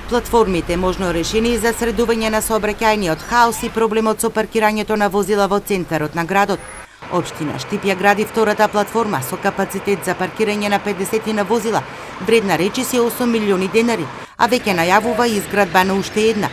Платформите можно решени за средување на сообраќајниот хаос и проблемот со паркирањето на возила во центарот на градот. Општина Штипја гради втората платформа со капацитет за паркирање на 50 на возила, вредна речиси 8 милиони денари, а веќе најавува изградба на уште една.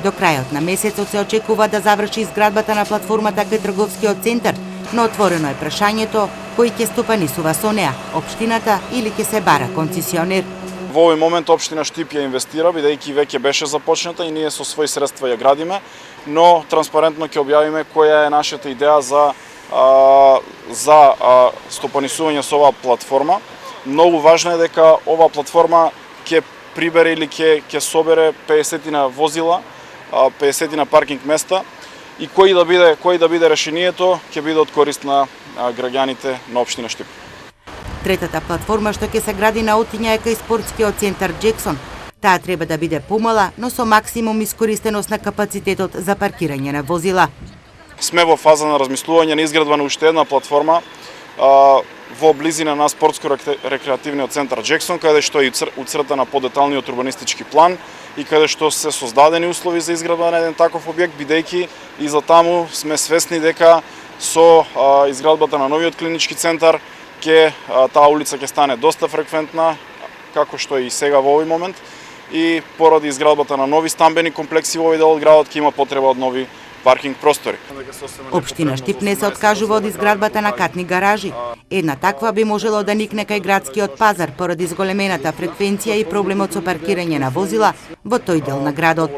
До крајот на месецот се очекува да заврши изградбата на платформата кај трговскиот центар, но отворено е прашањето кој ќе стопанисува со неа, општината или ќе се бара концесионер. Во овој момент општина Штипја инвестира, бидејќи веќе беше започната и ние со своји средства ја градиме, но транспарентно ќе објавиме која е нашата идеја за стопанисување со оваа платформа. Многу важно е дека оваа платформа ќе прибере или ќе собере 50 на возила, 50 на паркинг места и кој да биде решението ќе биде од корист на граѓаните на општина Штипја. Третата платформа што ќе се гради на Отиња е кај спортскиот центар Джексон. Таа треба да биде помала, но со максимум искористеност на капацитетот за паркирање на возила. Сме во фаза на размислување на изградба на уште една платформа во близина на спортско-рекреативниот центар Джексон, каде што е уцртана подеталниот урбанистички план и каде што се создадени услови за изградба на еден таков објект, бидејќи и за таму сме свесни дека со изградбата на новиот клинички центар таа улица ќе стане доста фреквентна, како што и сега во овој момент, и поради изградбата на нови стамбени комплекси во овој дел од градот ќе има потреба од нови паркинг простори. Општина Штип не се откажува од изградбата на катни гаражи. Една таква би можело да никне кај градскиот пазар поради зголемената фреквенција и проблемот со паркирање на возила во тој дел на градот.